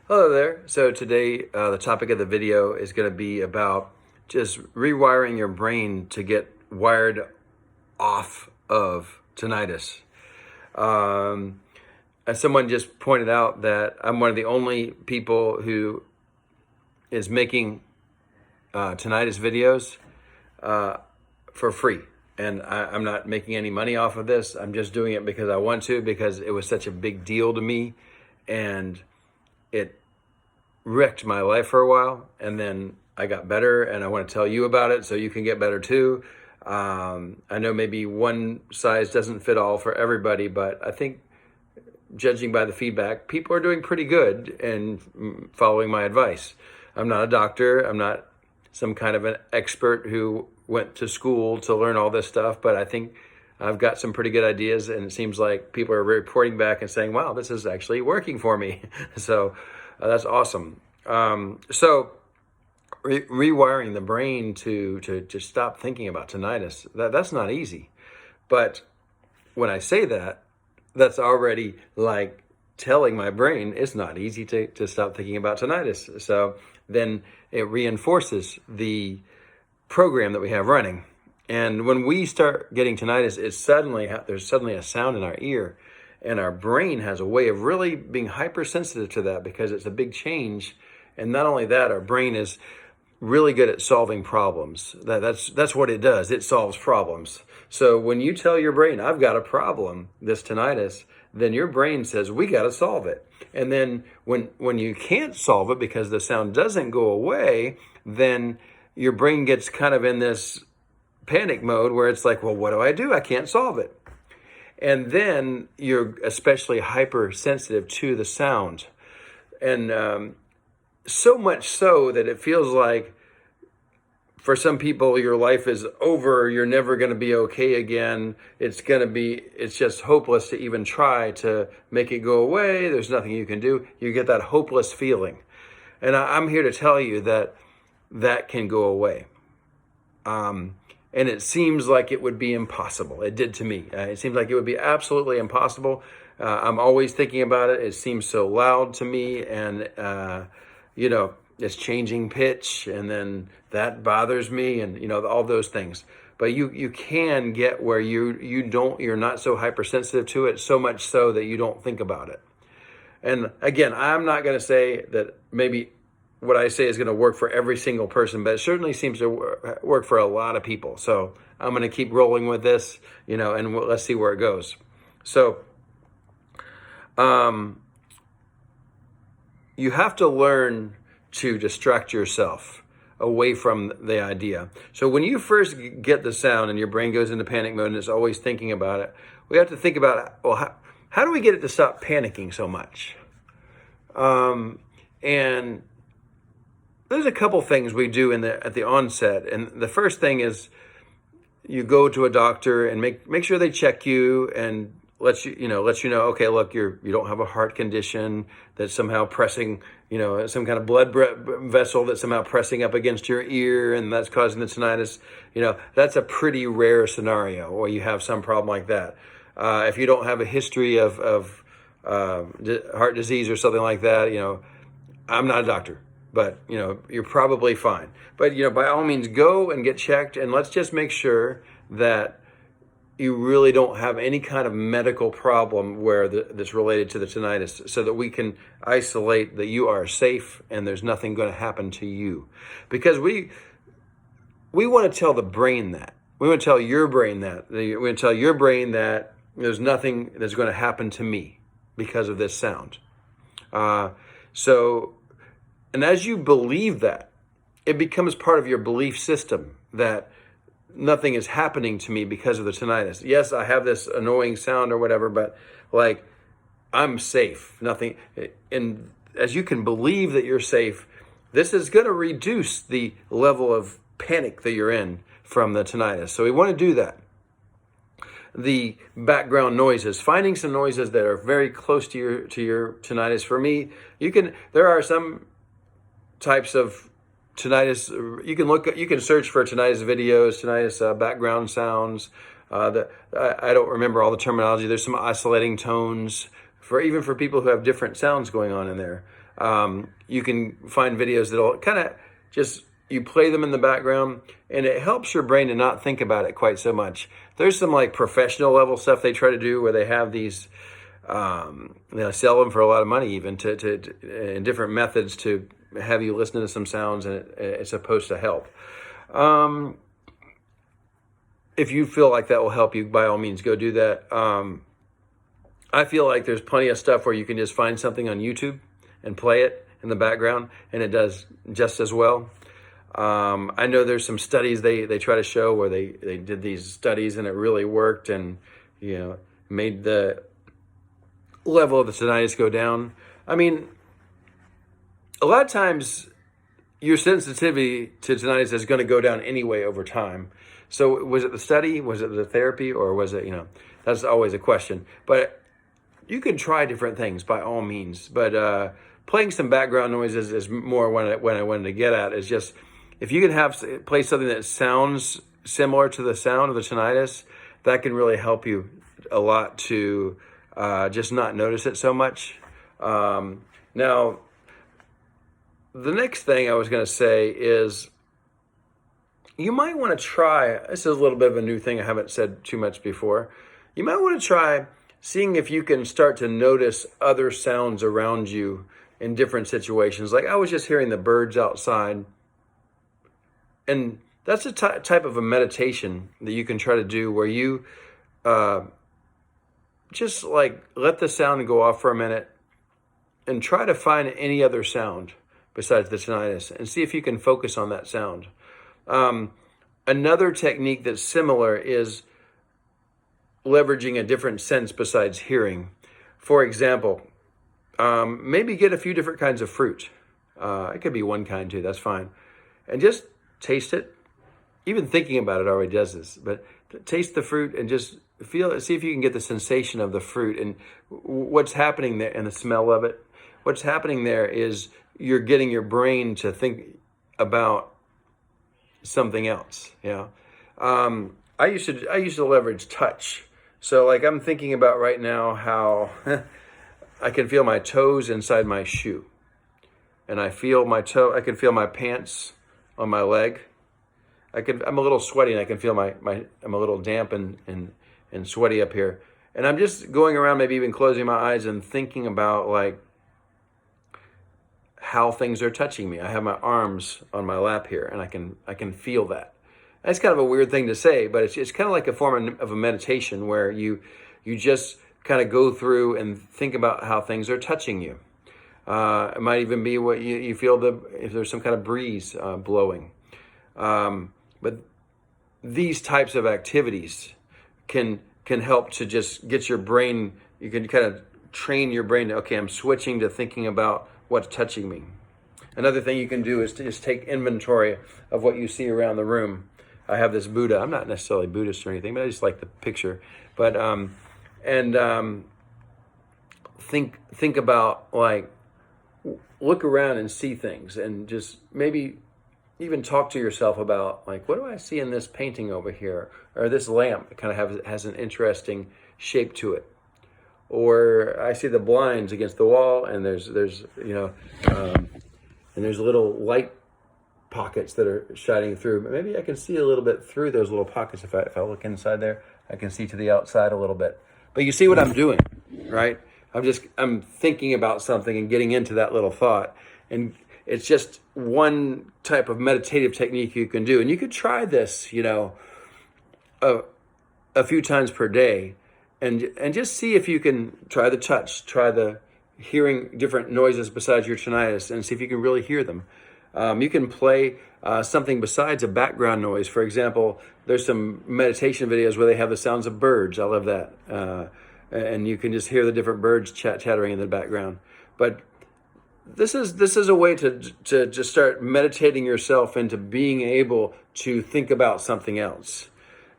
Hello there. So today, the topic of the video is going to be about just rewiring your brain to get wired off of tinnitus. As someone just pointed out that I'm one of the only people who is making tinnitus videos for free. And I'm not making any money off of this. I'm just doing it because I want to, because it was such a big deal to me. And it wrecked my life for a while, and then I got better, and I want to tell you about it so you can get better too. I know maybe one size doesn't fit all for everybody, but I think judging by the feedback, people are doing pretty good and following my advice. I'm not a doctor. I'm not some kind of an expert who went to school to learn all this stuff, but I think I've got some pretty good ideas, and it seems like people are reporting back and saying, wow, this is actually working for me. So that's awesome. Rewiring the brain to stop thinking about tinnitus, that's not easy. But when I say that, that's already like telling my brain it's not easy to stop thinking about tinnitus. So then it reinforces the program that we have running. And when we start getting tinnitus, there's suddenly a sound in our ear, and our brain has a way of really being hypersensitive to that because it's a big change. And not only that, our brain is really good at solving problems. That's what it does. It solves problems. So when you tell your brain, I've got a problem, this tinnitus, then your brain says, we got to solve it. And then when you can't solve it because the sound doesn't go away, then your brain gets kind of in this panic mode where it's like, well, what do I do? I can't solve it. And then you're especially hypersensitive to the sound. And so much so that it feels like for some people, your life is over. You're never going to be okay again. It's just hopeless to even try to make it go away. There's nothing you can do. You get that hopeless feeling. And I'm here to tell you that can go away. And it seems like it would be impossible. It did to me. It seems like it would be absolutely impossible. I'm always thinking about it. It seems so loud to me, and it's changing pitch, and then that bothers me, and all those things. But you can get where you're not so hypersensitive to it, so much so that you don't think about it. And again, I'm not going to say that maybe what I say is going to work for every single person, but it certainly seems to work for a lot of people. So I'm going to keep rolling with this, and let's see where it goes. So you have to learn to distract yourself away from the idea. So when you first get the sound and your brain goes into panic mode and it's always thinking about it, we have to think about, well, how do we get it to stop panicking so much? And there's a couple things we do at the onset. And the first thing is you go to a doctor and make sure they check you and let you know, okay, look, you don't have a heart condition that's somehow pressing, some kind of blood vessel that's somehow pressing up against your ear and that's causing the tinnitus. That's a pretty rare scenario where you have some problem like that. If you don't have a history of heart disease or something like that, I'm not a doctor, but you're probably fine. But by all means, go and get checked, and let's just make sure that you really don't have any kind of medical problem where that's related to the tinnitus, so that we can isolate that you are safe and there's nothing going to happen to you. Because we want to tell the brain that. We want to tell your brain that. We want to tell your brain that there's nothing that's going to happen to me because of this sound. And as you believe that, it becomes part of your belief system that nothing is happening to me because of the tinnitus. Yes, I have this annoying sound or whatever, but I'm safe. Nothing. And as you can believe that you're safe, this is going to reduce the level of panic that you're in from the tinnitus. So we want to do that. The background noises, finding some noises that are very close to your tinnitus. For me, there are some types of tinnitus. You can search for tinnitus videos, tinnitus background sounds. I don't remember all the terminology. There's some oscillating tones even for people who have different sounds going on in there. You can find videos that'll kind of just, you play them in the background, and it helps your brain to not think about it quite so much. There's some like professional level stuff they try to do where they have these, they sell them for a lot of money even in different methods to have you listen to some sounds, and it's supposed to help. If you feel like that will help you, by all means, go do that. I feel like there's plenty of stuff where you can just find something on YouTube and play it in the background, and it does just as well. I know there's some studies they try to show where they did these studies and it really worked, and made the level of the tinnitus go down. I mean, a lot of times your sensitivity to tinnitus is going to go down anyway over time. So was it the study, was it the therapy, or was it, that's always a question. But you can try different things by all means. But playing some background noises is more what I wanted to get at, is just, if you can play something that sounds similar to the sound of the tinnitus, that can really help you a lot to just not notice it so much. Now, the next thing I was going to say is, you might want to try, this is a little bit of a new thing I haven't said too much before. You might want to try seeing if you can start to notice other sounds around you in different situations. Like I was just hearing the birds outside. And that's a type of a meditation that you can try to do where you just like let the sound go off for a minute and try to find any other sound besides the tinnitus and see if you can focus on that sound. Another technique that's similar is leveraging a different sense besides hearing. For example, maybe get a few different kinds of fruit. It could be one kind too, that's fine. And just taste it. Even thinking about it already does this, but taste the fruit and just feel it. See if you can get the sensation of the fruit and what's happening there and the smell of it. What's happening there is you're getting your brain to think about something else. I used to leverage touch. So like I'm thinking about right now how I can feel my toes inside my shoe, and I feel my toe. I can feel my pants on my leg. I'm a little sweaty, and I can feel I'm a little damp and sweaty up here. And I'm just going around, maybe even closing my eyes and thinking about like how things are touching me. I have my arms on my lap here, and I can feel that. That's kind of a weird thing to say, but it's kind of like a form of a meditation where you just kind of go through and think about how things are touching you. It might even be what you feel if there's some kind of breeze blowing. But these types of activities can help to just get your brain, you can kind of train your brain to, okay, I'm switching to thinking about what's touching me. Another thing you can do is to just take inventory of what you see around the room. I have this Buddha. I'm not necessarily Buddhist or anything, but I just like the picture. But think about, like, look around and see things, and just maybe even talk to yourself about, like, what do I see in this painting over here, or this lamp that kind of has an interesting shape to it, or I see the blinds against the wall, and there's little light pockets that are shining through. Maybe I can see a little bit through those little pockets. If I look inside there, I can see to the outside a little bit. But you see what I'm doing, right? I'm thinking about something and getting into that little thought. And it's just one type of meditative technique you can do. And you could try this, a few times per day, and just see if you can try the touch, try the hearing different noises besides your tinnitus, and see if you can really hear them. You can play something besides a background noise. For example, there's some meditation videos where they have the sounds of birds. I love that. And you can just hear the different birds chattering in the background. But this is a way to just start meditating yourself into being able to think about something else.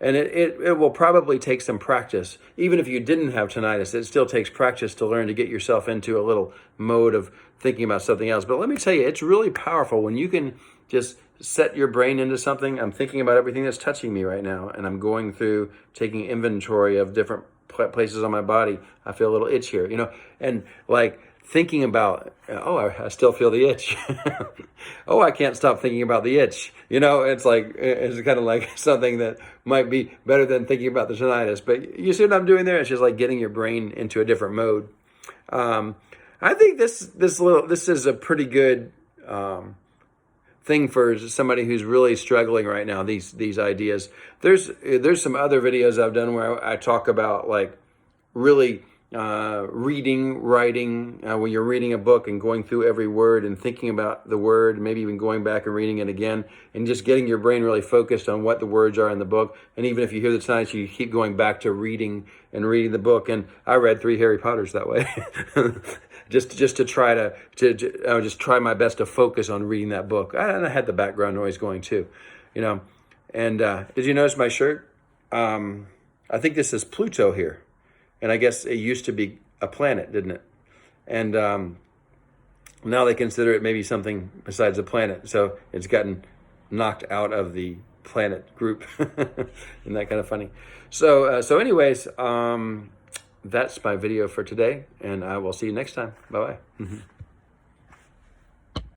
And it will probably take some practice. Even if you didn't have tinnitus, it still takes practice to learn to get yourself into a little mode of thinking about something else. But let me tell you, it's really powerful when you can just set your brain into something. I'm thinking about everything that's touching me right now, and I'm going through taking inventory of different places on my body. I feel a little itch here, and like thinking about, oh, I still feel the itch. Oh, I can't stop thinking about the itch. You know, it's like, it's kind of like something that might be better than thinking about the tinnitus. But you see what I'm doing there? It's just like getting your brain into a different mode. I think this is a pretty good thing for somebody who's really struggling right now. These ideas. There's some other videos I've done where I talk about like really reading, writing, when you're reading a book and going through every word and thinking about the word, maybe even going back and reading it again, and just getting your brain really focused on what the words are in the book. And even if you hear the tinnitus, you keep going back to reading and reading the book. And I read 3 Harry Potters that way. just to try to just try my best to focus on reading that book. And I had the background noise going too, you know. And did you notice my shirt? I think this is Pluto here. And I guess it used to be a planet, didn't it? And now they consider it maybe something besides a planet. So it's gotten knocked out of the planet group. Isn't that kind of funny? So anyways, that's my video for today. And I will see you next time. Bye-bye.